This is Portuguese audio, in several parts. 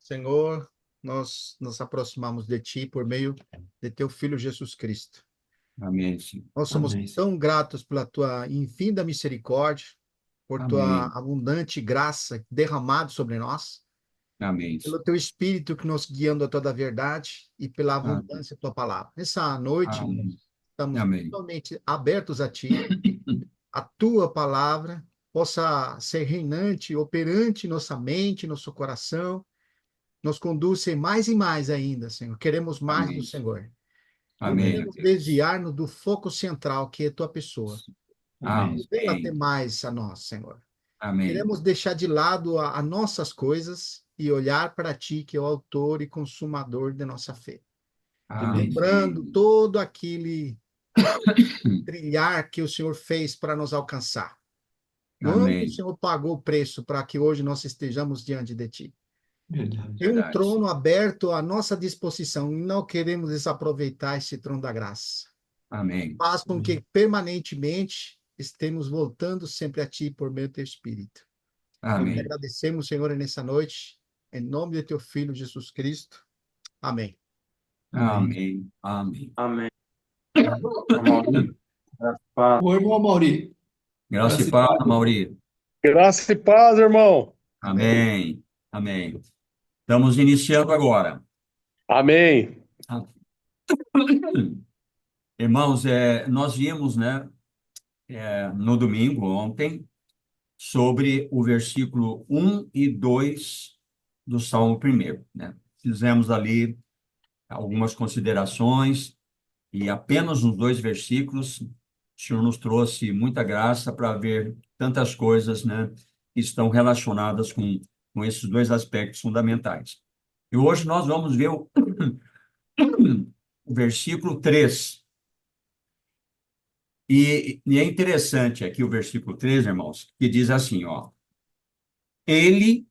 Senhor, nós nos aproximamos de Ti por meio de Teu Filho Jesus Cristo. Amém, Senhor. Nós somos Amém, Senhor. tão gratos pela Tua infinda misericórdia, por Tua Amém. abundante graça derramada sobre nós, Amém, pelo Senhor. Teu Espírito que nos guiando a toda a verdade e pela Amém. abundância da Tua palavra. Nessa noite, nós Amém. estamos Amém. totalmente abertos a Ti, a Tua palavra possa ser reinante, operante em nossa mente, nosso coração, nos conduz mais e mais ainda, Senhor. Queremos mais do Amém. Senhor. Não Amém, queremos Deus. desviar-nos do foco central, que é tua pessoa. Amém. Revela até Amém. mais a nós, Senhor. Amém. Queremos deixar de lado as nossas coisas e olhar para ti, que é o autor e consumador de nossa fé. Lembrando Amém. todo aquele trilhar que o Senhor fez para nos alcançar. Quanto o Amém. Senhor pagou o preço para que hoje nós estejamos diante de ti. Verdade. Tem um Verdade. trono aberto à nossa disposição e não queremos desaproveitar esse trono da graça. Amém. Faz com Amém. que permanentemente estemos voltando sempre a Ti por meio do Teu Espírito. Nós te Amém. agradecemos, Senhor, nessa noite, em nome de Teu Filho Jesus Cristo. Amém. Amém. Amém. Amém. Amém. Amém. Paz. Ô, irmão Mauri, Graça e graça e paz, paz. Mauri. Graça e paz, irmão. Amém. Amém. Amém. Estamos iniciando agora. Amém. Irmãos, nós vimos, né, no domingo, ontem, sobre o versículo 1 e 2 do Salmo 1, né? Fizemos ali algumas considerações e apenas nos dois versículos o Senhor nos trouxe muita graça para ver tantas coisas, né, que estão relacionadas com esses dois aspectos fundamentais. E hoje nós vamos ver o versículo 3. E é interessante aqui o versículo 3, irmãos, que diz assim, ó: Ele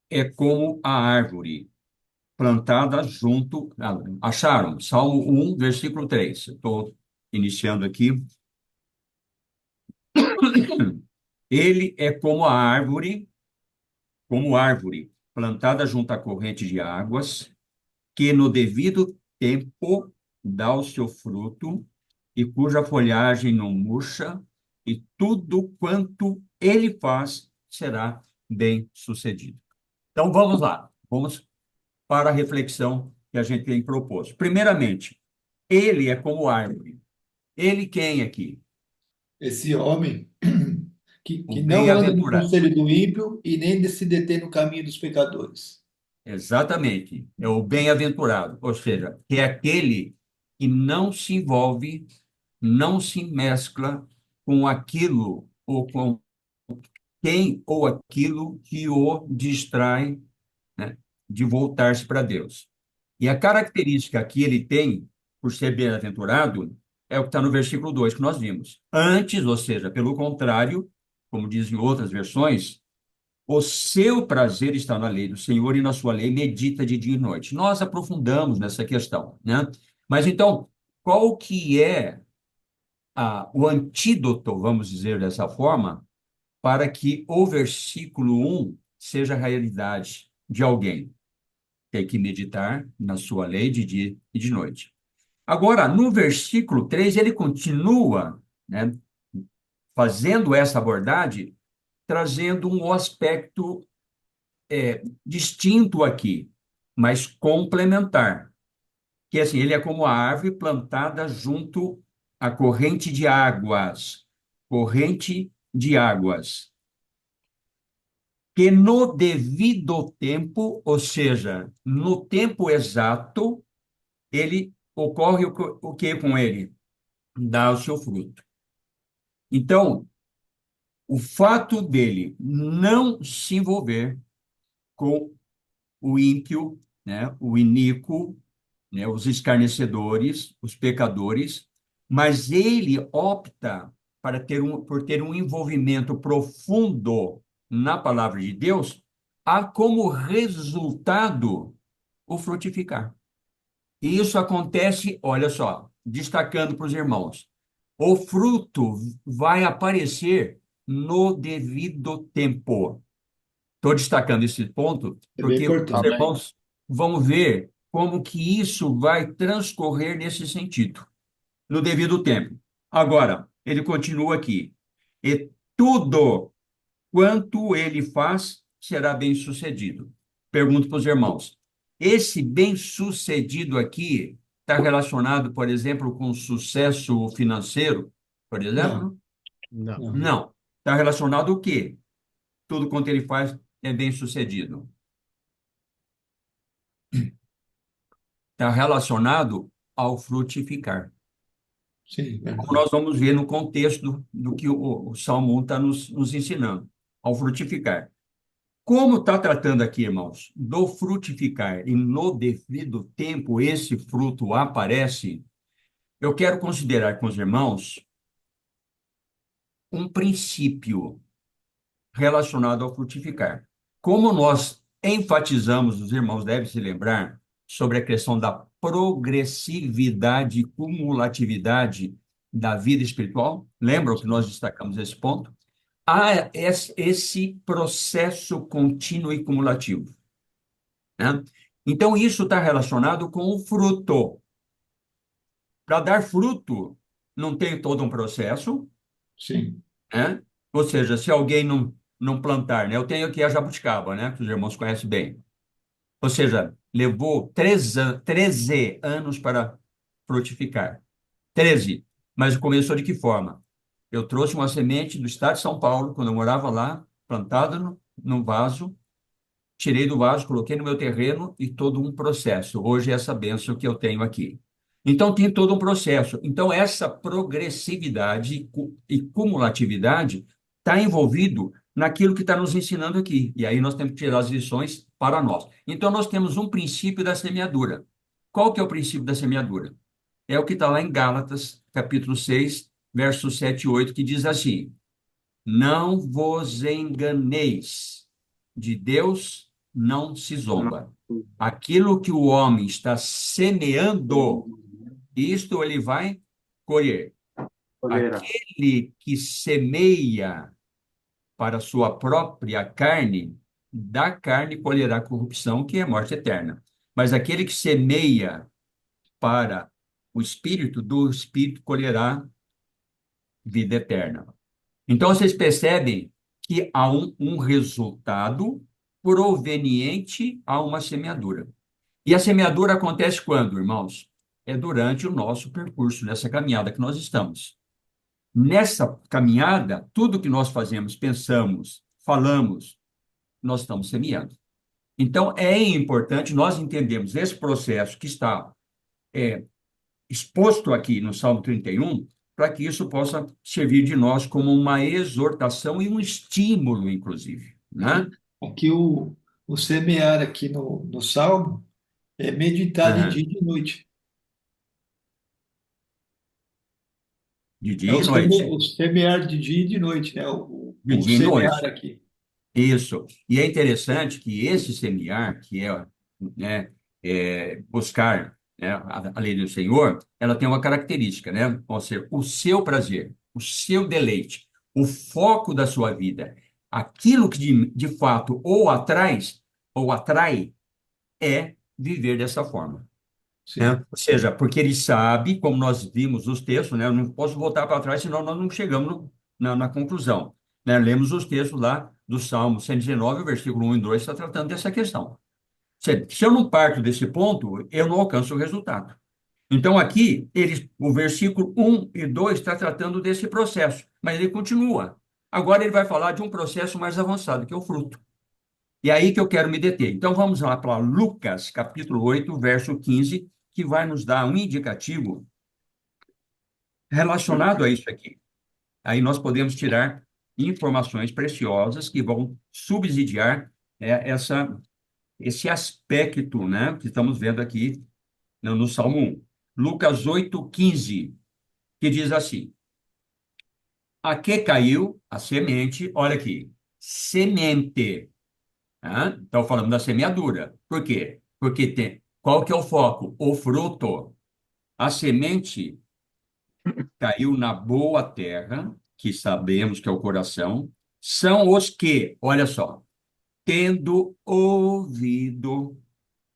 é como a árvore plantada junto. Acharam? Salmo 1, versículo 3. Estou iniciando aqui. Ele é como árvore plantada junto à corrente de águas, que no devido tempo dá o seu fruto, e cuja folhagem não murcha, e tudo quanto ele faz será bem sucedido. Então vamos lá, vamos para a reflexão que a gente tem proposto. Primeiramente, ele é como árvore. Ele quem aqui? Esse homem O que não anda no bem-aventurado. conselho do ímpio e nem de se deter no caminho dos pecadores. Exatamente, é o bem-aventurado, ou seja, que é aquele que não se envolve, não se mescla com aquilo ou com quem ou aquilo que o distrai, né, de voltar-se para Deus. E a característica que ele tem, por ser bem-aventurado, é o que está no versículo 2 que nós vimos. Antes, ou seja, pelo contrário, como dizem outras versões, o seu prazer está na lei do Senhor e na sua lei medita de dia e noite. Nós aprofundamos nessa questão, né? Mas então, qual que é o antídoto, vamos dizer dessa forma, para que o versículo 1 seja a realidade de alguém? Tem que meditar na sua lei de dia e de noite. Agora, no versículo 3 ele continua, né, fazendo essa abordagem, trazendo um aspecto distinto aqui, mas complementar. Que assim, ele é como a árvore plantada junto à corrente de águas. Corrente de águas. Que no devido tempo, ou seja, no tempo exato, ele ocorre o que com ele? Dá o seu fruto. Então, o fato dele não se envolver com o ímpio, né, o iníquo, né, os escarnecedores, os pecadores, mas ele opta por ter um envolvimento profundo na palavra de Deus, a como resultado o frutificar. E isso acontece, olha só, destacando para os irmãos, o fruto vai aparecer no devido tempo. Estou destacando esse ponto É bem porque os importante. irmãos vão ver como que isso vai transcorrer nesse sentido, no devido tempo. Agora, ele continua aqui. E tudo quanto ele faz será bem-sucedido. Pergunto para os irmãos: esse bem-sucedido aqui está relacionado, por exemplo, com sucesso financeiro, por Não, exemplo? Não. não. Não. Está relacionado o quê? Tudo quanto ele faz é bem-sucedido. Está relacionado ao frutificar. Sim, Como verdade. nós vamos ver no contexto do que o Salmo 1 está nos ensinando, ao frutificar. Como está tratando aqui, irmãos, do frutificar e no devido tempo esse fruto aparece, eu quero considerar com os irmãos um princípio relacionado ao frutificar. Como nós enfatizamos, os irmãos devem se lembrar, sobre a questão da progressividade e cumulatividade da vida espiritual, lembram que nós destacamos esse ponto? Há esse processo contínuo e cumulativo, né? Então, isso está relacionado com o fruto. Para dar fruto, não tem todo um processo, Sim, né? Ou seja, se alguém não plantar, né? Eu tenho aqui a jabuticaba, né? Que os irmãos conhecem bem. Ou seja, levou 13 anos para frutificar. 13. Mas começou de que forma? Eu trouxe uma semente do estado de São Paulo, quando eu morava lá, plantada num vaso, tirei do vaso, coloquei no meu terreno e todo um processo. Hoje é essa bênção que eu tenho aqui. Então, tem todo um processo. Então, essa progressividade e cumulatividade está envolvido naquilo que está nos ensinando aqui. E aí nós temos que tirar as lições para nós. Então, nós temos um princípio da semeadura. Qual que é o princípio da semeadura? É o que está lá em Gálatas, capítulo 6, versos 7 e 8, que diz assim: não vos enganeis, de Deus não se zomba. Aquilo que o homem está semeando, isto ele vai colher. Aquele que semeia para a sua própria carne, da carne colherá corrupção, que é morte eterna. Mas aquele que semeia para o espírito, do espírito colherá vida eterna. Então, vocês percebem que há um resultado proveniente a uma semeadura. E a semeadura acontece quando, irmãos? É durante o nosso percurso, nessa caminhada que nós estamos. Nessa caminhada, tudo que nós fazemos, pensamos, falamos, nós estamos semeando. Então, é importante nós entendermos esse processo que está exposto aqui no Salmo 31, para que isso possa servir de nós como uma exortação e um estímulo, inclusive, né? aqui o semear aqui no Salmo é meditar de dia Aham. e de noite. De É dia e noite. o semear de dia e de noite, né? O, De o dia e semear noite. aqui. Isso. E é interessante que esse semear, que é, né, buscar, né, a lei do Senhor, ela tem uma característica, né? Ou seja, o seu prazer, o seu deleite, o foco da sua vida, aquilo que de fato ou atrai, é viver dessa forma, né? Sim. Ou seja, porque ele sabe, como nós vimos os textos, né? Eu não posso voltar para trás, senão nós não chegamos na conclusão, né? Lemos os textos lá do Salmo 119, o versículo 1 e 2 está tratando dessa questão. Se eu não parto desse ponto, eu não alcanço o resultado. Então, aqui, o versículo 1 e 2 está tratando desse processo, mas ele continua. Agora ele vai falar de um processo mais avançado, que é o fruto. E é aí que eu quero me deter. Então, vamos lá para Lucas, capítulo 8, verso 15, que vai nos dar um indicativo relacionado a isso aqui. Aí nós podemos tirar informações preciosas que vão subsidiar esse aspecto, né, que estamos vendo aqui no Salmo 1. Lucas 8, 15, que diz assim: a que caiu a semente, olha aqui, semente. Né? Então, falando da semeadura. Por quê? Porque qual que é o foco? O fruto. A semente caiu na boa terra, que sabemos que é o coração, são os que, olha só, tendo ouvido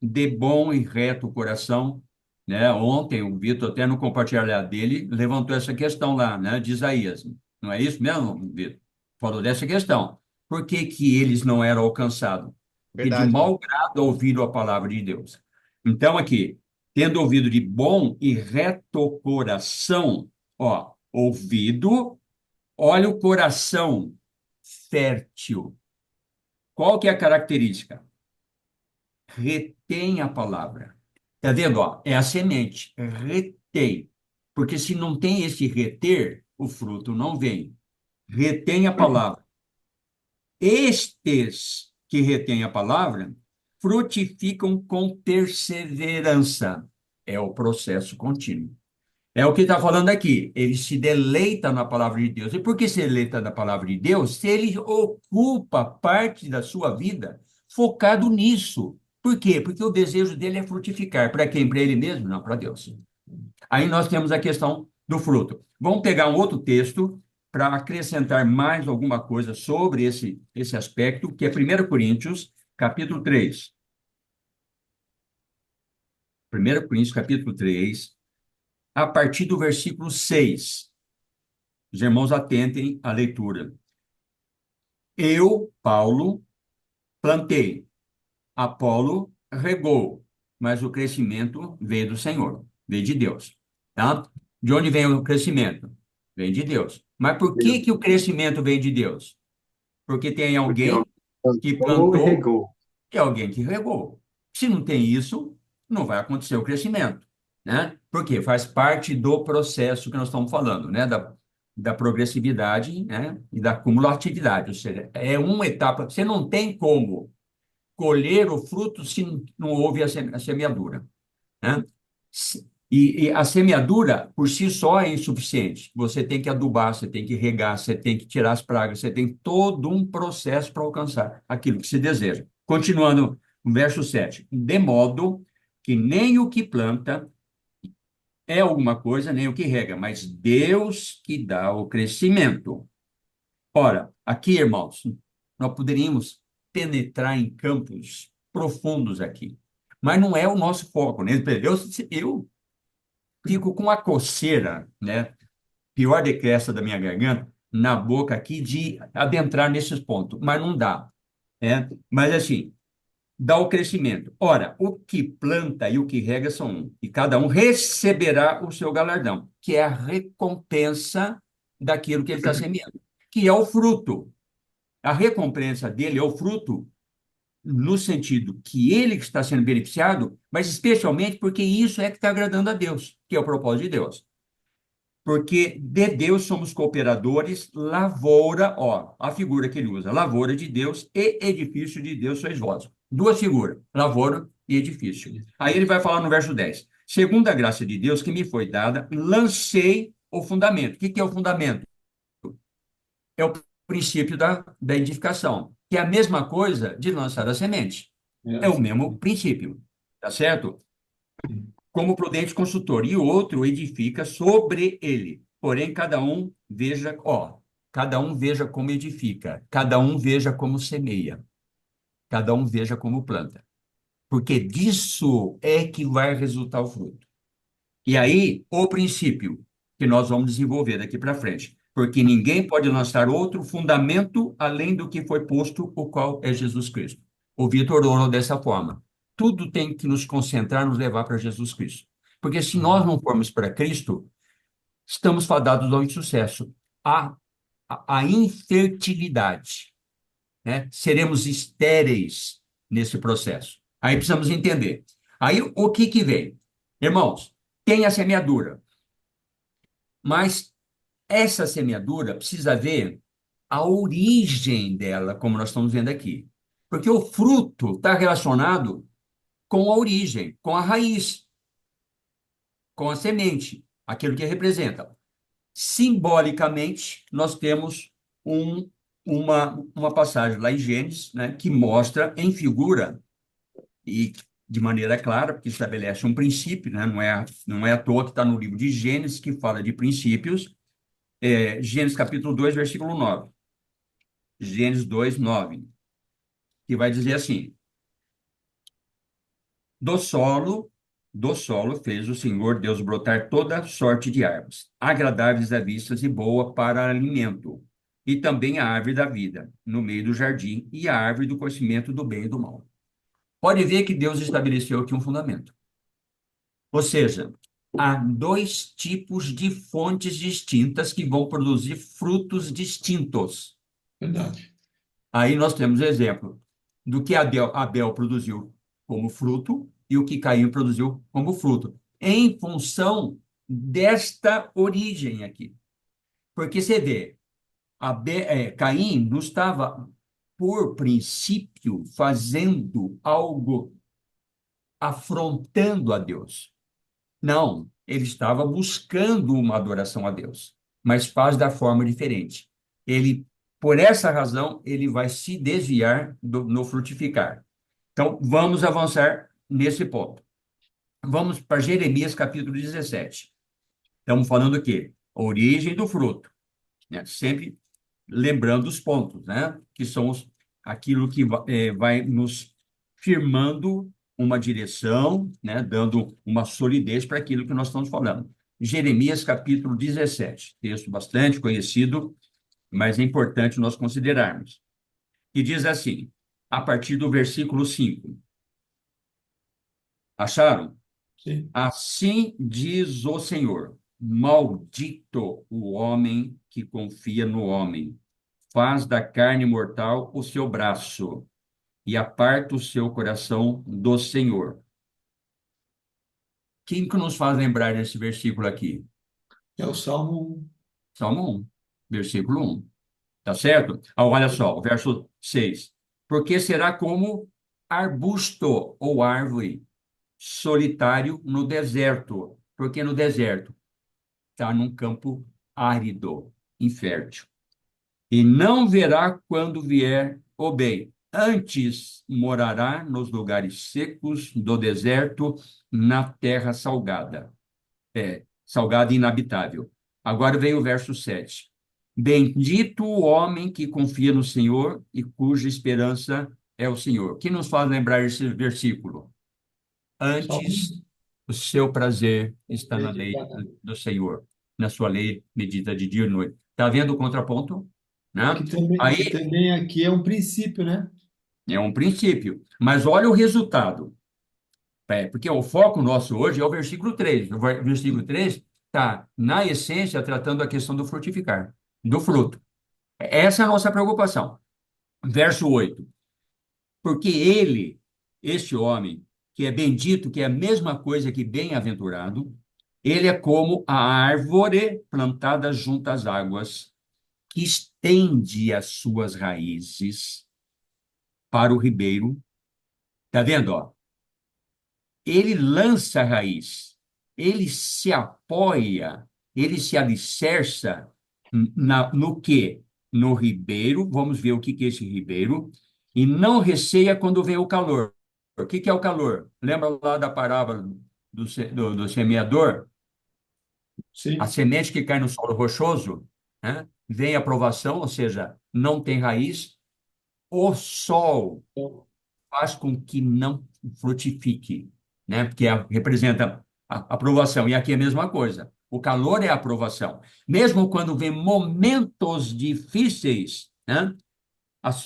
de bom e reto coração, né? Ontem o Vitor, até no compartilhar dele, levantou essa questão lá, né, de Isaías. Não é isso mesmo, Vitor? Falou dessa questão. Por que que eles não eram alcançados? Porque de Verdade, mau irmão. grado ouviram a palavra de Deus. Então, aqui, tendo ouvido de bom e reto coração, ó, ouvido, olha o coração fértil. Qual que é a característica? Retém a palavra. Tá vendo? Ó, é a semente. Retém. Porque se não tem esse reter, o fruto não vem. Retém a palavra. Estes que retêm a palavra frutificam com perseverança. É o processo contínuo. É o que está falando aqui. Ele se deleita na palavra de Deus. E por que se deleita na palavra de Deus? Se ele ocupa parte da sua vida focado nisso. Por quê? Porque o desejo dele é frutificar. Para quem? Para ele mesmo? Não, para Deus. Aí nós temos a questão do fruto. Vamos pegar um outro texto para acrescentar mais alguma coisa sobre esse aspecto, que é 1 Coríntios, capítulo 3. 1 Coríntios, capítulo 3, a partir do versículo 6. Os irmãos atentem à leitura. Eu, Paulo, plantei, Apolo regou, mas o crescimento veio do Senhor, veio de Deus. Tá? De onde vem o crescimento? Vem de Deus. Mas por que que o crescimento vem de Deus? Porque tem Porque alguém que plantou e plantou regou. e alguém que regou. Se não tem isso, não vai acontecer o crescimento, né? Porque faz parte do processo que nós estamos falando, né? Da progressividade, né? E da cumulatividade, ou seja, é uma etapa. Você não tem como colher o fruto se não houve a semeadura, né? E a semeadura, por si só, é insuficiente. Você tem que adubar, você tem que regar, você tem que tirar as pragas, você tem todo um processo para alcançar aquilo que se deseja. Continuando no verso 7. De modo que nem o que planta é alguma coisa, nem o que rega, mas Deus que dá o crescimento. Ora, aqui, irmãos, nós poderíamos penetrar em campos profundos aqui, mas não é o nosso foco, né? Eu fico com a coceira, né? Pior do que essa da minha garganta, na boca aqui, de adentrar nesses pontos, mas não dá, né? Mas assim, dá o crescimento. Ora, o que planta e o que rega são um, e cada um receberá o seu galardão, que é a recompensa daquilo que ele está semeando, que é o fruto. A recompensa dele é o fruto no sentido que ele está sendo beneficiado, mas especialmente porque isso é que está agradando a Deus, que é o propósito de Deus. Porque de Deus somos cooperadores, lavoura, ó, a figura que ele usa, lavoura de Deus e edifício de Deus sois vós. Duas figuras, lavoura e edifício. Aí ele vai falar no verso 10. Segundo a graça de Deus que me foi dada, lancei o fundamento. O que que é o fundamento? É o princípio da edificação, que é a mesma coisa de lançar a semente. É É o assim. mesmo princípio, tá certo? Como prudente consultor, e o outro edifica sobre ele. Porém, cada um veja, ó, cada um veja como edifica, cada um veja como semeia, cada um veja como planta. Porque disso é que vai resultar o fruto. E aí, o princípio que nós vamos desenvolver daqui para frente. Porque ninguém pode lançar outro fundamento além do que foi posto, o qual é Jesus Cristo. O Vitor orou dessa forma. Tudo tem que nos concentrar, nos levar para Jesus Cristo. Porque se nós não formos para Cristo, estamos fadados ao insucesso, à infertilidade, né? Seremos estéreis nesse processo. Aí precisamos entender. Aí o que que vem? Irmãos, tem a semeadura, mas essa semeadura precisa ver a origem dela, como nós estamos vendo aqui. Porque o fruto está relacionado com a origem, com a raiz, com a semente, aquilo que representa. Simbolicamente, nós temos uma passagem lá em Gênesis, né, que mostra em figura e de maneira clara, porque estabelece um princípio, né, não é à toa que está no livro de Gênesis, que fala de princípios, Gênesis capítulo 2, versículo 9. Gênesis 2, 9. que vai dizer assim: do solo, do solo fez o Senhor Deus brotar toda sorte de árvores, agradáveis à vista e boa para alimento, e também a árvore da vida, no meio do jardim, e a árvore do conhecimento do bem e do mal. Pode ver que Deus estabeleceu aqui um fundamento. Ou seja, há dois tipos de fontes distintas que vão produzir frutos distintos. Verdade. Aí nós temos exemplo do que Abel produziu como fruto e o que Caim produziu como fruto, em função desta origem aqui. Porque você vê, Caim não estava, por princípio, fazendo algo afrontando a Deus. Não, ele estava buscando uma adoração a Deus, mas faz da forma diferente. Ele, por essa razão, ele vai se desviar no frutificar. Então, vamos avançar nesse ponto. Vamos para Jeremias, capítulo 17. Estamos falando o quê? A origem do fruto, né? Sempre lembrando os pontos, né? Que são aquilo que vai nos firmando uma direção, né? Dando uma solidez para aquilo que nós estamos falando. Jeremias, capítulo 17, texto bastante conhecido, mas é importante nós considerarmos. E diz assim, a partir do versículo 5. Acharam? Sim. Assim diz o Senhor: maldito o homem que confia no homem, faz da carne mortal o seu braço e aparta o seu coração do Senhor. Quem que nos faz lembrar desse versículo aqui? É o Salmo 1. Salmo 1, versículo 1. Tá certo? Olha só, o verso 6. Porque será como arbusto ou árvore solitário no deserto. Porque no deserto está num campo árido, infértil. E não verá quando vier o bem. Antes morará nos lugares secos do deserto, na terra salgada. Salgada e inabitável. Agora vem o verso 7. Bendito o homem que confia no Senhor e cuja esperança é o Senhor. Que nos faz lembrar esse versículo? Salmo Antes, o seu prazer está na lei meditado. do Senhor. Na sua lei, medita de dia e noite. Está vendo o contraponto? Né? Que Aí também aqui é um princípio, né? é um princípio. Mas olha o resultado. Porque o foco nosso hoje é o versículo 3. O versículo 3 está, na essência, tratando a questão do frutificar, do fruto. Essa é a nossa preocupação. Verso 8. Porque ele, este homem, que é bendito, que é a mesma coisa que bem-aventurado, ele é como a árvore plantada junto às águas, que estende as suas raízes para o ribeiro. Está vendo, ó? Ele lança a raiz, ele se apoia, ele se alicerça no quê? No ribeiro, vamos ver o que é esse ribeiro, e não receia quando vem o calor. O que é o calor? Lembra lá da parábola do semeador? A Sim. semente que cai no solo rochoso, né? Vem a provação, ou seja, não tem raiz, o sol faz com que não frutifique, né? Porque representa a aprovação. E aqui é a mesma coisa. O calor é a aprovação. Mesmo quando vem momentos difíceis, né?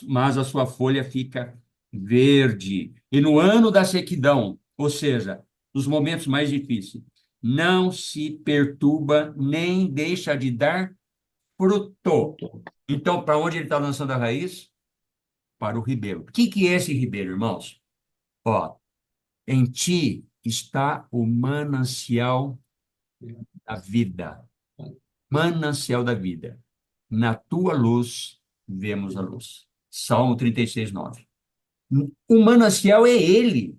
Mas a sua folha fica verde. E no ano da sequidão, ou seja, nos momentos mais difíceis, não se perturba nem deixa de dar fruto. Então, para onde ele está lançando a raiz? Para o ribeiro. O que é esse ribeiro, irmãos? Ó, em ti está o manancial da vida. Manancial da vida. Na tua luz vemos a luz. Salmo 36, 9. O manancial é ele.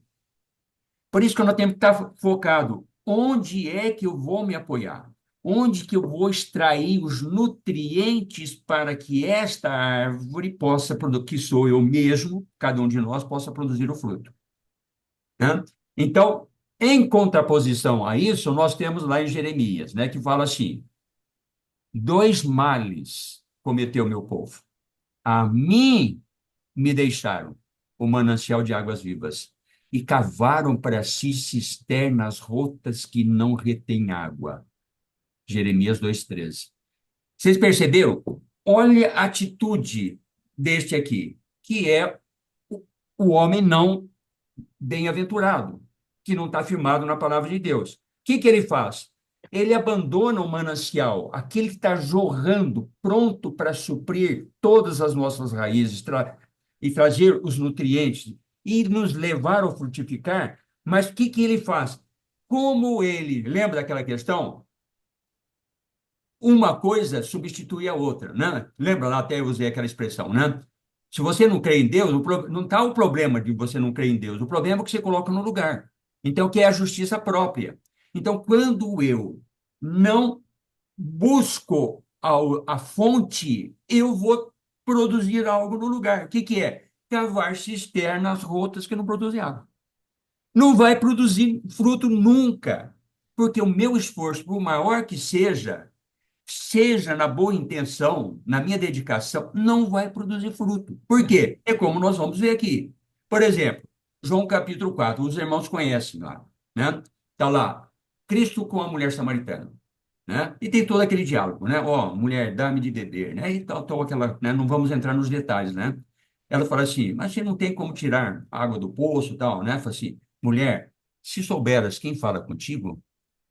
Por isso que nós temos que estar focado. Onde é que eu vou me apoiar? Onde que eu vou extrair os nutrientes para que esta árvore possa produzir, que sou eu mesmo, cada um de nós, possa produzir o fruto. Né? Então, em contraposição a isso, nós temos lá em Jeremias, né, que fala assim: dois males cometeu meu povo. A mim me deixaram o manancial de águas vivas e cavaram para si cisternas rotas que não retêm água. Jeremias 2:13. Vocês perceberam? Olha a atitude deste aqui, que é o homem não bem-aventurado, que não está firmado na palavra de Deus. O que ele faz? Ele abandona o manancial, aquele que está jorrando, pronto para suprir todas as nossas raízes e trazer os nutrientes e nos levar a frutificar. Mas o que ele faz? Como ele, lembra daquela questão? Uma coisa substitui a outra, né? Lembra lá, até eu usei aquela expressão, né? Se você não crê em Deus, não está o problema de você não crer em Deus, o problema é que você coloca no lugar. Então, que é a justiça própria. Então, quando eu não busco a fonte, eu vou produzir algo no lugar. O que é? Cavar cisternas rotas que não produzem água. Não vai produzir fruto nunca, porque o meu esforço, por maior que seja na boa intenção, na minha dedicação, não vai produzir fruto. Por quê? É como nós vamos ver aqui. Por exemplo, João capítulo 4, os irmãos conhecem lá, né? Está lá, Cristo com a mulher samaritana, né? E tem todo aquele diálogo, né? Ó, mulher, dá-me de beber, né? E tal, aquela, né? Não vamos entrar nos detalhes, né? Ela fala assim, mas você não tem como tirar água do poço, tal, né? Fala assim, mulher, se souberas quem fala contigo,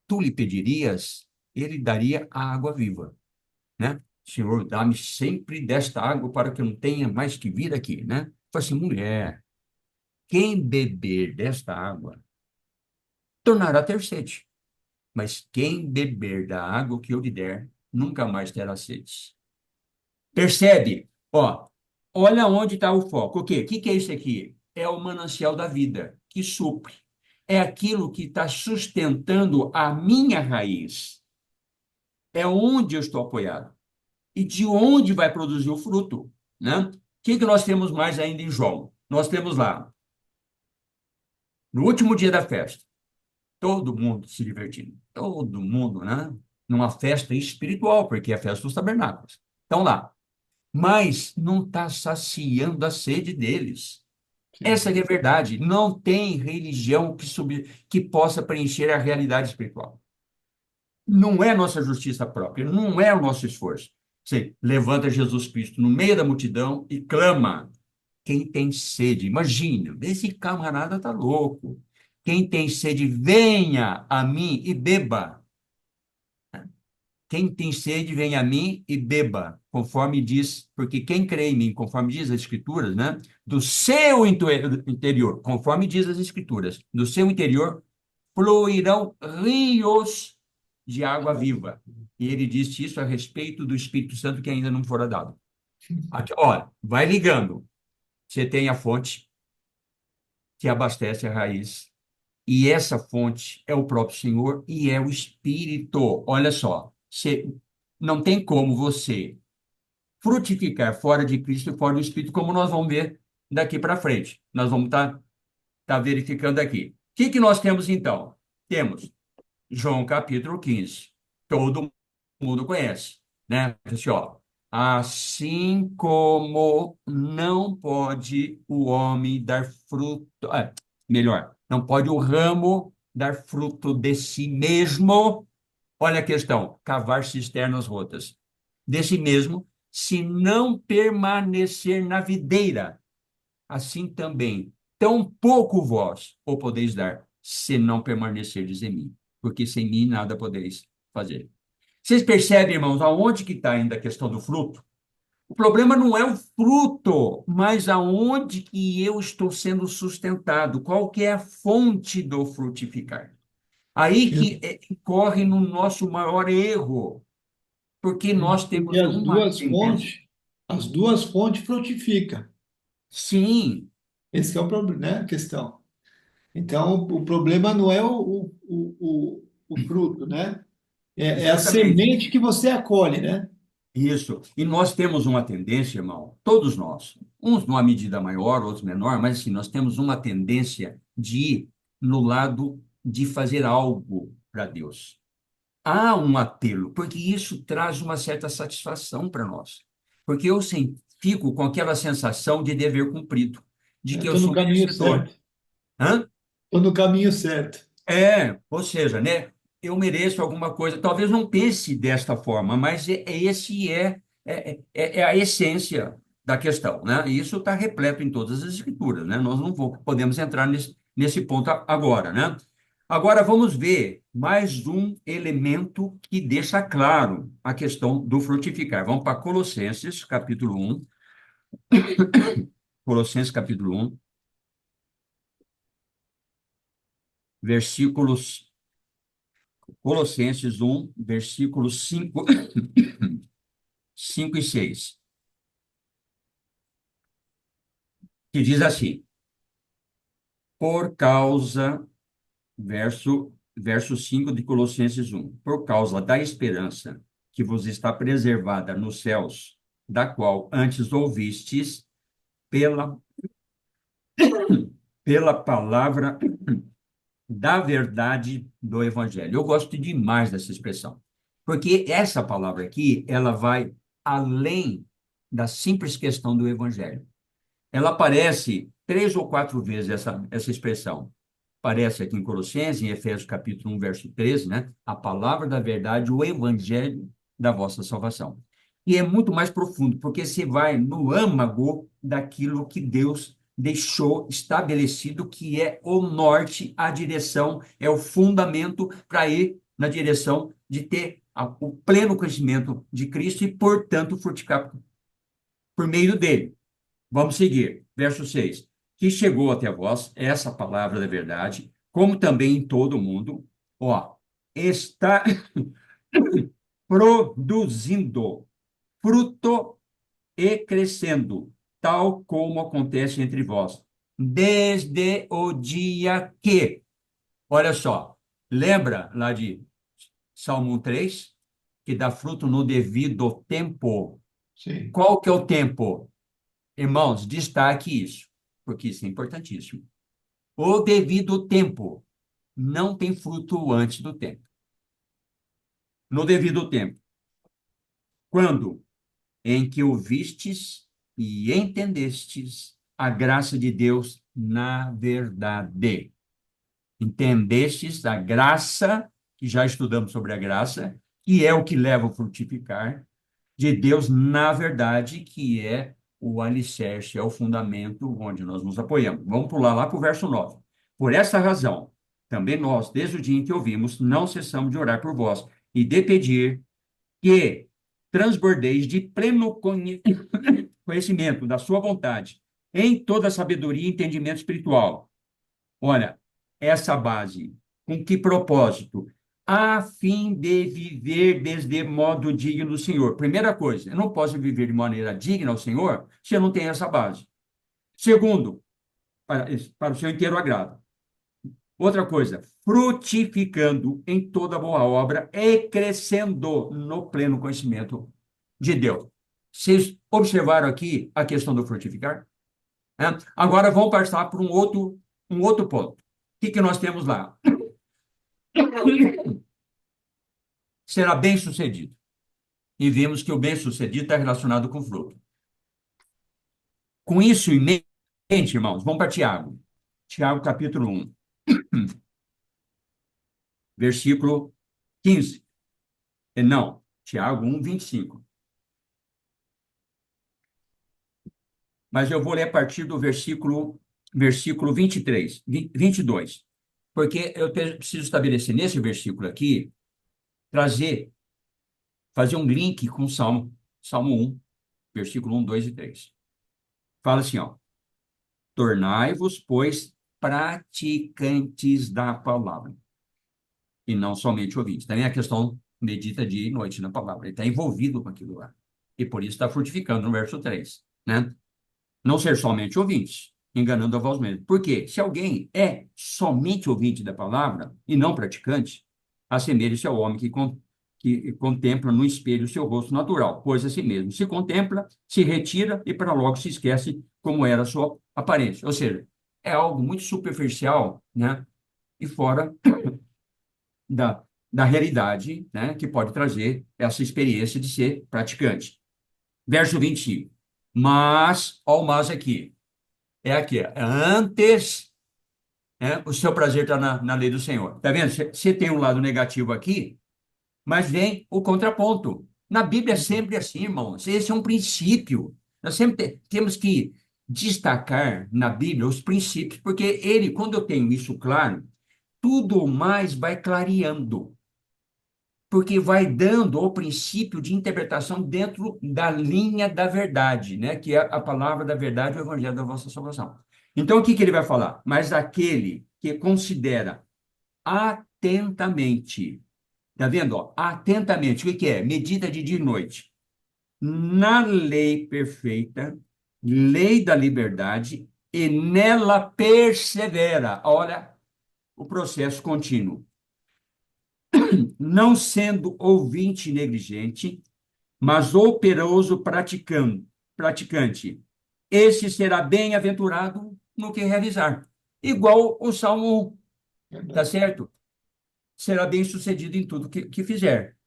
tu lhe pedirias, ele daria a água viva, né? Senhor, dá-me sempre desta água para que eu não tenha mais que vir aqui, né? Fala assim, mulher, quem beber desta água tornará a ter sede, mas quem beber da água que eu lhe der, nunca mais terá sede. Percebe? Ó, olha onde está o foco. O quê? O que é isso aqui? É o manancial da vida, que supre. É aquilo que está sustentando a minha raiz. É onde eu estou apoiado. E de onde vai produzir o fruto, né? O que nós temos mais ainda em João? Nós temos lá, no último dia da festa, todo mundo se divertindo, todo mundo, né? Numa festa espiritual, porque é a festa dos tabernáculos. Estão lá. Mas não está saciando a sede deles. Essa é a verdade. Não tem religião que possa preencher a realidade espiritual. Não é nossa justiça própria, não é o nosso esforço. Você levanta Jesus Cristo no meio da multidão e clama. Quem tem sede, imagina, esse camarada está louco. Quem tem sede, venha a mim e beba. Quem tem sede, venha a mim e beba, conforme diz, porque quem crê em mim, conforme diz as Escrituras, né? Do seu interior, conforme diz as Escrituras, do seu interior fluirão rios de água viva. E ele disse isso a respeito do Espírito Santo que ainda não fora dado. Aqui, olha, vai ligando. Você tem a fonte que abastece a raiz. E essa fonte é o próprio Senhor e é o Espírito. Olha só, não tem como você frutificar fora de Cristo e fora do Espírito, como nós vamos ver daqui para frente. Nós vamos tá verificando aqui. O que nós temos, então? Temos João capítulo 15. Todo mundo conhece, né? Assim, ó, assim como não pode o homem dar fruto, melhor, não pode o ramo dar fruto de si mesmo. Olha a questão, cavar cisternas rotas. De si mesmo, se não permanecer na videira, assim também, tão pouco vós o podeis dar, se não permanecerdes em mim, porque sem mim nada podeis fazer. Vocês percebem, irmãos, aonde que está ainda a questão do fruto? O problema não é o fruto, mas aonde que eu estou sendo sustentado, qual que é a fonte do frutificar. Aí que corre no nosso maior erro, porque nós Porque temos uma tendência. as duas fontes frutificam. Sim, Esse é o problema, né? A questão. Então, o problema não é o fruto, né? É a exatamente. semente que você acolhe, né? Isso. E nós temos uma tendência, irmão, todos nós, uns numa medida maior, outros menor, mas assim, nós temos uma tendência de ir no lado de fazer algo para Deus. Há um apelo, porque isso traz uma certa satisfação para nós. Porque eu fico com aquela sensação de dever cumprido. de que eu Estou no sou caminho merecedor. certo. Hã? Estou no caminho certo. Ou seja, né, eu mereço alguma coisa. Talvez não pense desta forma, mas esse é a essência da questão, né? E isso está repleto em todas as escrituras, né? Nós não podemos entrar nesse ponto agora, né? Agora vamos ver mais um elemento que deixa claro a questão do frutificar. Vamos para Colossenses, capítulo 1. Colossenses, capítulo 1, versículos Colossenses 1, versículos 5, 5 e 6, que diz assim: por causa, verso 5 de Colossenses 1, por causa da esperança que vos está preservada nos céus, da qual antes ouvistes pela, pela palavra da verdade do Evangelho. Eu gosto demais dessa expressão, porque essa palavra aqui, ela vai além da simples questão do Evangelho. Ela aparece 3 ou 4 vezes, essa expressão. Aparece aqui em Colossenses, em Efésios capítulo 1, verso 13, né? A palavra da verdade, o Evangelho da vossa salvação. E é muito mais profundo, porque você vai no âmago daquilo que Deus deixou estabelecido, que é o norte, a direção, é o fundamento para ir na direção de ter o pleno conhecimento de Cristo e, portanto, frutificar por meio dele. Vamos seguir. Verso 6. Que chegou até vós essa palavra da verdade, como também em todo o mundo, ó, está produzindo fruto e crescendo, tal como acontece entre vós, desde o dia que, olha só, lembra lá de Salmo 3, que dá fruto no devido tempo. Sim. Qual que é o tempo? Irmãos, destaque isso, porque isso é importantíssimo. O devido tempo não tem fruto antes do tempo. No devido tempo. Quando? Em que ouvistes e entendestes a graça de Deus na verdade. Entendestes a graça, que já estudamos sobre a graça, que é o que leva a frutificar, de Deus na verdade, que é o alicerce, é o fundamento onde nós nos apoiamos. Vamos pular lá para o verso 9. Por essa razão, também nós, desde o dia em que ouvimos, não cessamos de orar por vós e de pedir que transbordeis de pleno conhecimento da sua vontade, em toda sabedoria e entendimento espiritual. Olha, essa base, com que propósito? A fim de viver de modo digno do Senhor. Primeira coisa, eu não posso viver de maneira digna ao Senhor se eu não tenho essa base. Segundo, para o seu inteiro agrado. Outra coisa, frutificando em toda boa obra e crescendo no pleno conhecimento de Deus. Vocês observaram aqui a questão do frutificar? Agora vamos passar para um outro ponto. O que nós temos lá? Será bem-sucedido. E vimos que o bem-sucedido está relacionado com fruto. Com isso em mente, irmãos, vamos para Tiago. Tiago, capítulo 1, versículo 15. Não, Tiago 1, 25. Mas eu vou ler a partir do versículo 23, 22. Porque eu preciso estabelecer nesse versículo aqui, fazer um link com Salmo 1, versículo 1, 2 e 3. Fala assim, ó. Tornai-vos, pois, praticantes da palavra, e não somente ouvintes. Também a questão medita dia e noite na palavra. Ele está envolvido com aquilo lá. E por isso está frutificando no verso 3, né? Não ser somente ouvintes, enganando a vós mesmos. Por quê? Se alguém é somente ouvinte da palavra e não praticante, assemelhe-se ao homem que contempla no espelho o seu rosto natural, pois a si mesmo se contempla, se retira e para logo se esquece como era a sua aparência. Ou seja, é algo muito superficial, né? E fora da realidade, né? Que pode trazer essa experiência de ser praticante. Verso 25. Mas, ó o mas aqui, É aqui, antes, o seu prazer está na lei do Senhor. Está vendo? Você tem um lado negativo aqui, mas vem o contraponto. Na Bíblia é sempre assim, irmãos. Esse é um princípio. Nós sempre temos que destacar na Bíblia os princípios, porque ele, quando eu tenho isso claro, tudo mais vai clareando, porque vai dando o princípio de interpretação dentro da linha da verdade, né? Que é a palavra da verdade, o evangelho da vossa salvação. Então, o que que ele vai falar? Mas aquele que considera atentamente, tá vendo? Ó, atentamente, o que que é? Medita de dia e noite. Na lei perfeita, lei da liberdade, e nela persevera. Olha o processo contínuo. Não sendo ouvinte negligente, mas operoso praticante. Esse será bem-aventurado no que realizar. Igual o Salmo 1, tá certo? Será bem-sucedido em tudo que fizer.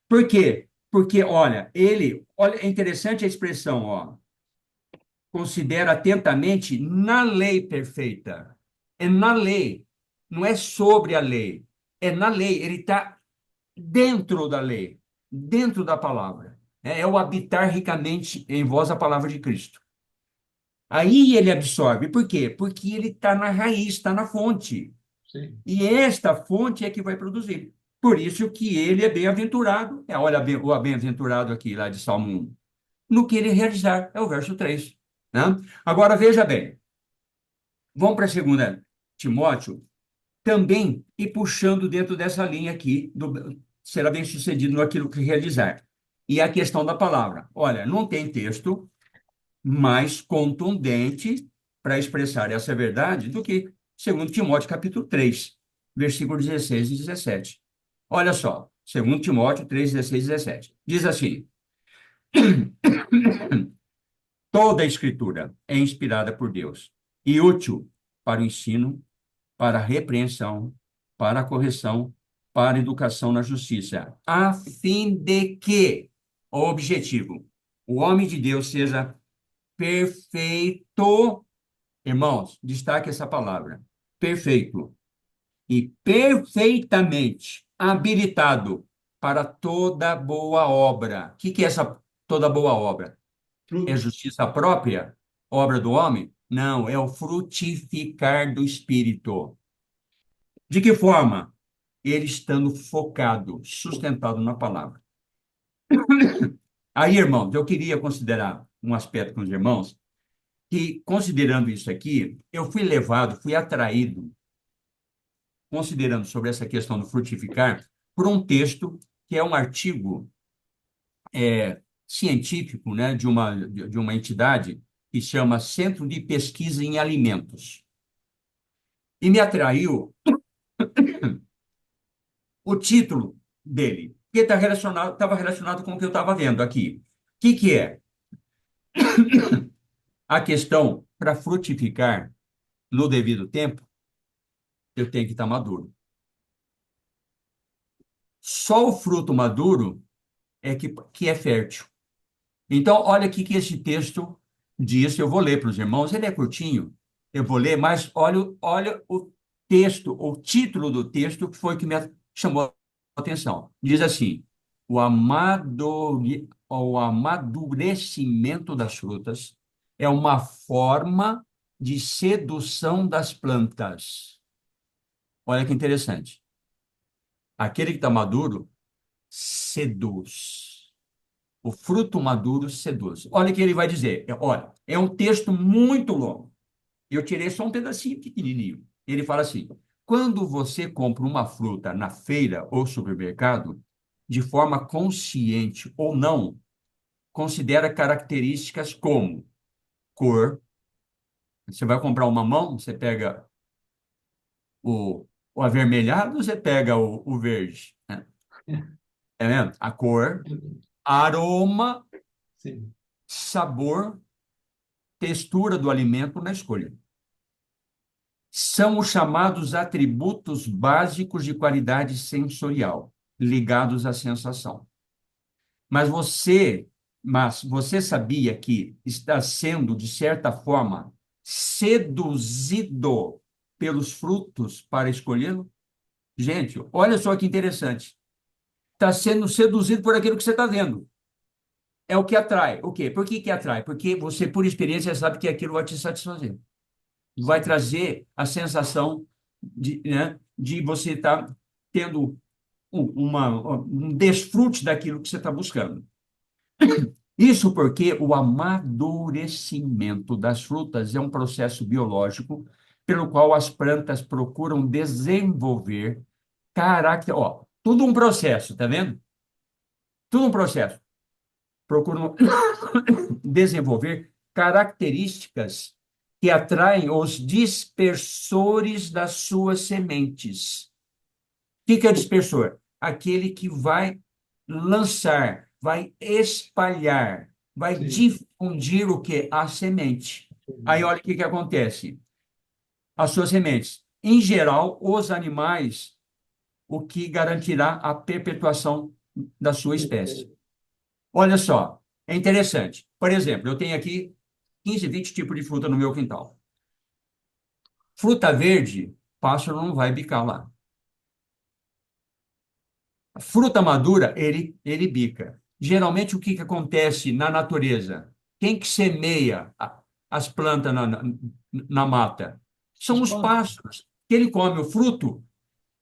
Por quê? Porque, olha, é interessante a expressão, ó, considera atentamente na lei perfeita. É na lei, não é sobre a lei, é na lei, ele está dentro da lei, dentro da palavra. É o habitar ricamente em vós a palavra de Cristo. Aí ele absorve. Por quê? Porque ele está na raiz, está na fonte. Sim. E esta fonte é que vai produzir. Por isso que ele é bem-aventurado. Olha o bem-aventurado aqui, lá de Salmo 1. No que ele realizar, é o verso 3. Né? Agora, veja bem. Vamos para a 2 Timóteo, também e puxando dentro dessa linha aqui, será bem-sucedido naquilo que realizar. E a questão da palavra. Olha, não tem texto mais contundente para expressar essa verdade do que 2 Timóteo capítulo 3, versículos 16 e 17. Olha só, 2 Timóteo 3, 16 e 17. Diz assim: toda a escritura é inspirada por Deus e útil para o ensino, para a repreensão, para a correção, para a educação na justiça, a fim de que o objetivo, o homem de Deus seja perfeito. Irmãos, destaque essa palavra, perfeito, e perfeitamente habilitado para toda boa obra. O que é essa toda boa obra? É Fruto. justiça própria? Obra do homem? Não, é o frutificar do Espírito. De que forma? Ele estando focado, sustentado na palavra. Aí, irmãos, eu queria considerar um aspecto com os irmãos, que, considerando isso aqui, eu fui levado, fui atraído, considerando sobre essa questão do frutificar, por um texto que é um artigo científico, né, de uma entidade que chama Centro de Pesquisa em Alimentos. E me atraiu o título dele, que estava relacionado com o que eu estava vendo aqui. O que é? A questão, para frutificar no devido tempo, eu tenho que estar maduro. Só o fruto maduro que é fértil. Então, olha aqui que esse texto diz, eu vou ler para os irmãos, ele é curtinho, eu vou ler, mas olha o texto, o título do texto que foi que me chamou a atenção. Diz assim, o amadurecimento das frutas é uma forma de sedução das plantas. Olha que interessante. Aquele que está maduro seduz. O fruto maduro seduz. Olha o que ele vai dizer. Olha, é um texto muito longo. Eu tirei só um pedacinho pequenininho. Ele fala assim: quando você compra uma fruta na feira ou supermercado, de forma consciente ou não, considera características como cor. Você vai comprar um mamão, você pega o avermelhado, você pega o verde, né? É mesmo? A cor, aroma, Sim. sabor, textura do alimento na escolha. São os chamados atributos básicos de qualidade sensorial, ligados à sensação. Mas você sabia que está sendo, de certa forma, seduzido pelos frutos para escolhê-lo? Gente, olha só que interessante. Está sendo seduzido por aquilo que você está vendo. É o que atrai. O quê? Por que que atrai? Porque você, por experiência, sabe que aquilo vai te satisfazer. Vai trazer a sensação de você estar tendo um desfrute daquilo que você está buscando. Isso porque o amadurecimento das frutas é um processo biológico pelo qual as plantas procuram desenvolver caráter. Ó, tudo um processo, tá vendo? Tudo um processo. Procuram desenvolver características que atraem os dispersores das suas sementes. O que é dispersor? Aquele que vai lançar, vai espalhar, vai Sim. difundir o que? A semente. Aí olha o que acontece. As suas sementes. Em geral, os animais, o que garantirá a perpetuação da sua espécie. Olha só, é interessante. Por exemplo, eu tenho aqui 15, 20 tipos de fruta no meu quintal. Fruta verde, pássaro não vai bicar lá. Fruta madura, ele bica. Geralmente, o que acontece na natureza? Quem que semeia as plantas na mata? São os pássaros. Ele come o fruto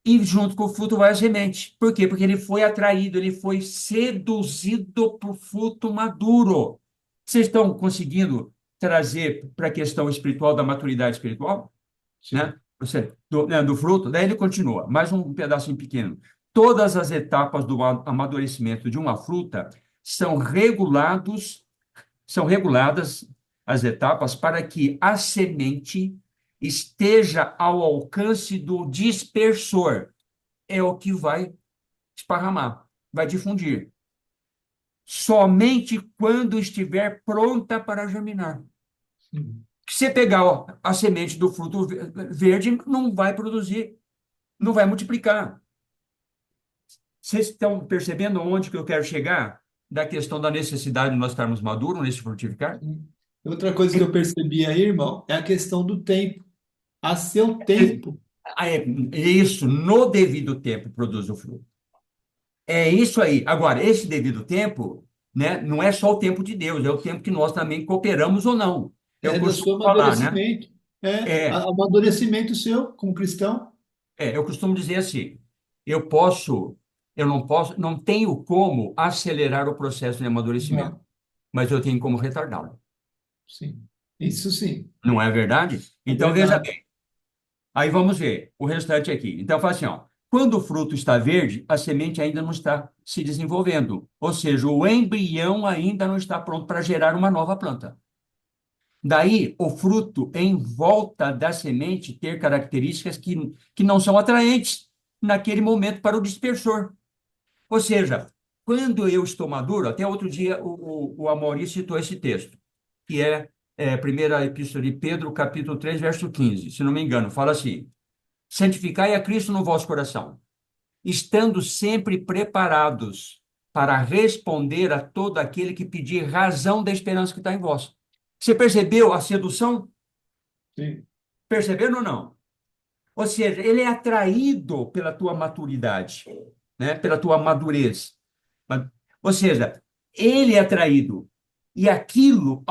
e junto com o fruto vai a semente. Por quê? Porque ele foi atraído, ele foi seduzido por fruto maduro. Vocês estão conseguindo trazer para a questão espiritual da maturidade espiritual? Sim. Né? Do fruto, daí ele continua, mais um pedacinho pequeno. Todas as etapas do amadurecimento de uma fruta são reguladas as etapas para que a semente esteja ao alcance do dispersor. É o que vai esparramar, vai difundir. Somente quando estiver pronta para germinar. Sim. Se você pegar a semente do fruto verde, não vai produzir, não vai multiplicar. Vocês estão percebendo onde que eu quero chegar? Da questão da necessidade de nós estarmos maduros nesse frutificar? Sim. Outra coisa que eu percebi aí, irmão, é a questão do tempo. A seu tempo. Isso, no devido tempo, produz o fruto. É isso aí. Agora, esse devido tempo, né, não é só o tempo de Deus, é o tempo que nós também cooperamos ou não. Eu É do seu costumo falar, né? amadurecimento. É, Amadurecimento seu como cristão. eu costumo dizer assim, eu posso, eu não posso, não tenho como acelerar o processo de amadurecimento, Não. mas eu tenho como retardá-lo. Sim. Isso sim. Não é verdade? É Então, veja verdade. bem. Aí vamos ver o restante aqui. Então, fala assim, ó, quando o fruto está verde, a semente ainda não está se desenvolvendo. Ou seja, o embrião ainda não está pronto para gerar uma nova planta. Daí, o fruto em volta da semente ter características que não são atraentes naquele momento para o dispersor. Ou seja, quando eu estou maduro, até outro dia o Amaury citou esse texto, que é a primeira epístola de Pedro, capítulo 3, verso 15, se não me engano, fala assim: santificai a Cristo no vosso coração, estando sempre preparados para responder a todo aquele que pedir razão da esperança que está em vós. Você percebeu a sedução? Sim. Perceberam ou não? Ou seja, ele é atraído pela tua maturidade, né? Pela tua madurez. Ou seja, ele é atraído. E aquilo,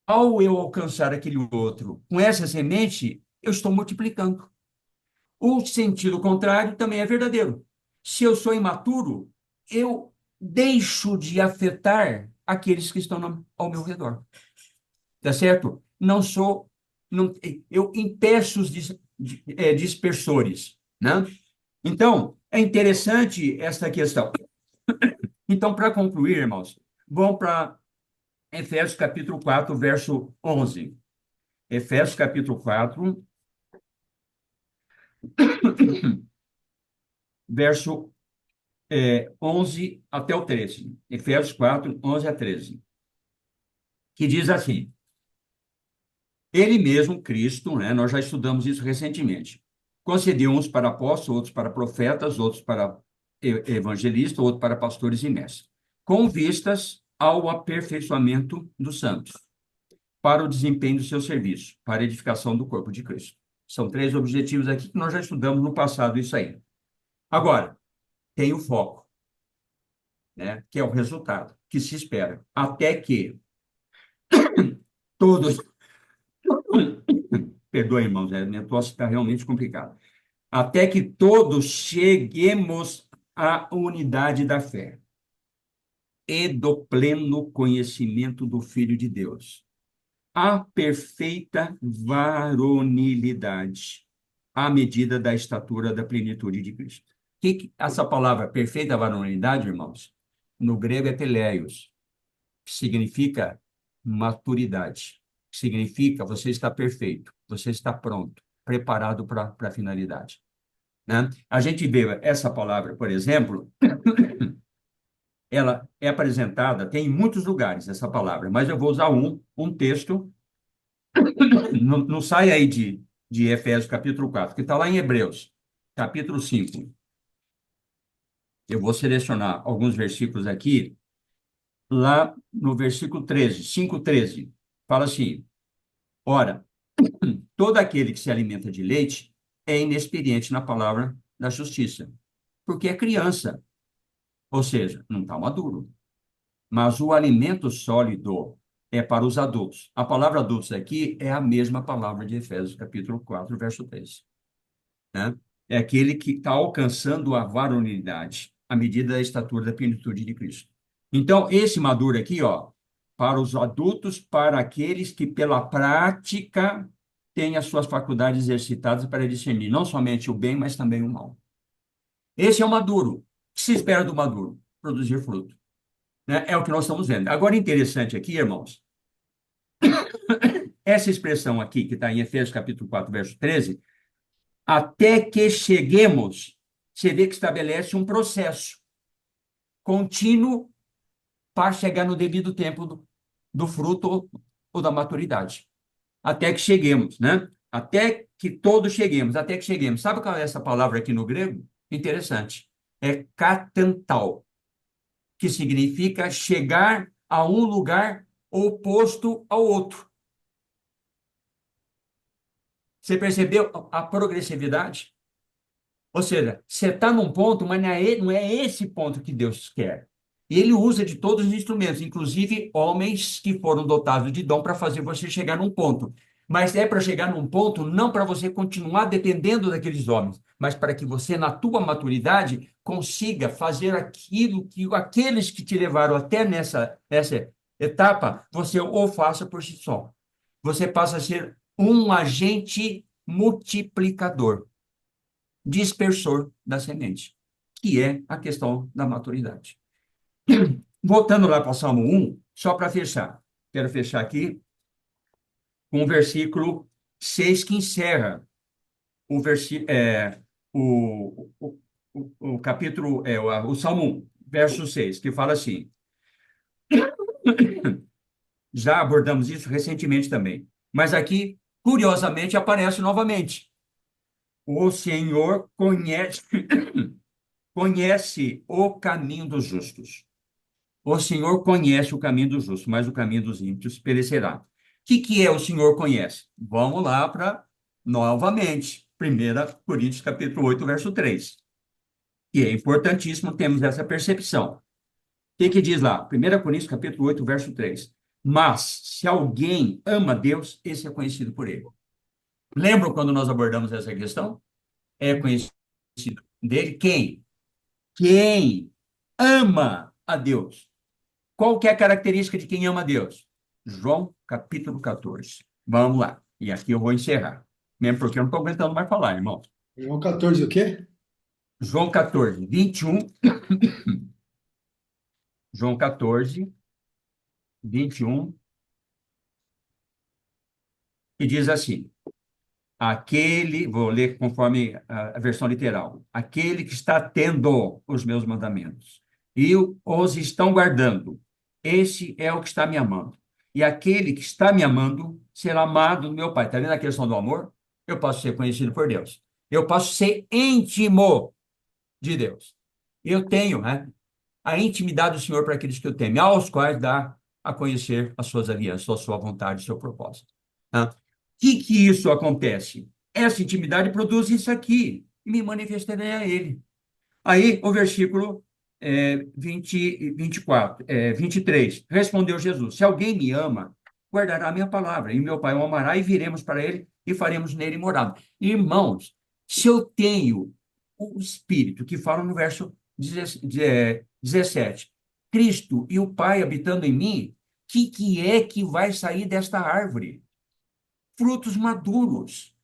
ao eu alcançar aquele outro com essa semente, eu estou multiplicando. O sentido contrário também é verdadeiro. Se eu sou imaturo, eu deixo de afetar aqueles que estão ao meu redor. Tá certo? Não sou, não, eu impeço os dispersores, né? Então, é interessante essa questão. Então, para concluir, irmãos, vamos para Efésios capítulo 4, verso 11. Efésios capítulo 4, verso 11 até o 13. Efésios 4, 11 a 13. Que diz assim: Ele mesmo, Cristo, né, nós já estudamos isso recentemente, concedeu uns para apóstolos, outros para profetas, outros para evangelistas, outros para pastores e mestres, com vistas ao aperfeiçoamento dos santos, para o desempenho do seu serviço, para a edificação do corpo de Cristo. São 3 objetivos aqui que nós já estudamos no passado isso aí. Agora, tem o foco, né, que é o resultado que se espera, até que todos... Perdoe, irmãos, minha tosse está realmente complicada. Até que todos cheguemos à unidade da fé e do pleno conhecimento do Filho de Deus, a perfeita varonilidade, à medida da estatura da plenitude de Cristo. Essa palavra perfeita varonilidade, irmãos, no grego é teleios, que significa maturidade, que significa você está perfeito, você está pronto, preparado para a finalidade. Né? A gente vê essa palavra, por exemplo, ela é apresentada, tem em muitos lugares essa palavra, mas eu vou usar um texto, não sai aí de Efésios capítulo 4, que está lá em Hebreus, capítulo 5. Eu vou selecionar alguns versículos aqui, lá no versículo 13, 5:13, fala assim: ora, todo aquele que se alimenta de leite é inexperiente na palavra da justiça, porque é criança, ou seja, não está maduro. Mas o alimento sólido é para os adultos. A palavra adultos aqui é a mesma palavra de Efésios capítulo 4, verso 3. Né? É aquele que está alcançando a varonilidade, à medida da estatura da plenitude de Cristo. Então, esse maduro aqui, ó, para os adultos, para aqueles que pela prática têm as suas faculdades exercitadas para discernir não somente o bem, mas também o mal. Esse é o maduro. O que se espera do maduro? Produzir fruto. Né? É o que nós estamos vendo. Agora, interessante aqui, irmãos, essa expressão aqui, que está em Efésios capítulo 4, verso 13, até que cheguemos, você vê que estabelece um processo contínuo para chegar no devido tempo do fruto ou da maturidade. Até que cheguemos, né? Até que todos cheguemos, até que cheguemos. Sabe qual é essa palavra aqui no grego? Interessante. É katantal, que significa chegar a um lugar oposto ao outro. Você percebeu a progressividade? Ou seja, você está num ponto, mas não é esse ponto que Deus quer. E ele usa de todos os instrumentos, inclusive homens que foram dotados de dom para fazer você chegar num ponto. Mas é para chegar num ponto não para você continuar dependendo daqueles homens, mas para que você, na tua maturidade, consiga fazer aquilo que aqueles que te levaram até nessa etapa, você o faça por si só. Você passa a ser um agente multiplicador, dispersor da semente, que é a questão da maturidade. Voltando lá para o Salmo 1, só para fechar. Quero fechar aqui com o versículo 6, que encerra o capítulo, o Salmo 1, verso 6, que fala assim. Já abordamos isso recentemente também. Mas aqui, curiosamente, aparece novamente. O Senhor conhece o caminho dos justos. O Senhor conhece o caminho dos justos, mas o caminho dos ímpios perecerá. O que é o Senhor conhece? Vamos lá para, novamente, 1 Coríntios capítulo 8, verso 3. E é importantíssimo termos essa percepção. O que diz lá? 1 Coríntios capítulo 8, verso 3. Mas, se alguém ama Deus, esse é conhecido por ele. Lembram quando nós abordamos essa questão? É conhecido dele quem? Quem ama a Deus. Qual que é a característica de quem ama a Deus? João, capítulo 14. Vamos lá. E aqui eu vou encerrar. Mesmo porque eu não estou aguentando mais falar, irmão. João 14, o quê? João 14, 21. João 14, 21. E diz assim. Vou ler conforme a versão literal. Aquele que está tendo os meus mandamentos e os estão guardando, esse é o que está me amando. E aquele que está me amando será amado do meu Pai. Está vendo a questão do amor? Eu posso ser conhecido por Deus. Eu posso ser íntimo de Deus. Eu tenho, né, a intimidade do Senhor para aqueles que eu temo, aos quais dá a conhecer as suas alianças, a sua vontade, o seu propósito. Tá? Que isso acontece? Essa intimidade produz isso aqui, e me manifestarei a ele. Aí, o versículo 23. Respondeu Jesus: se alguém me ama, guardará a minha palavra, e meu Pai o amará, e viremos para ele e faremos nele morada. Irmãos, se eu tenho o Espírito, que fala no verso 17, Cristo e o Pai habitando em mim, que é que vai sair desta árvore? Frutos maduros.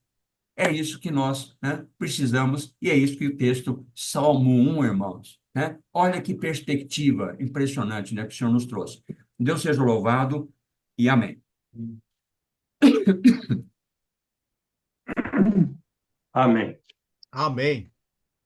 É isso que nós, né, precisamos, e é isso que o texto Salmo 1, irmãos, né? Olha que perspectiva impressionante, né, que o Senhor nos trouxe. Deus seja louvado e amém. Amém. Amém.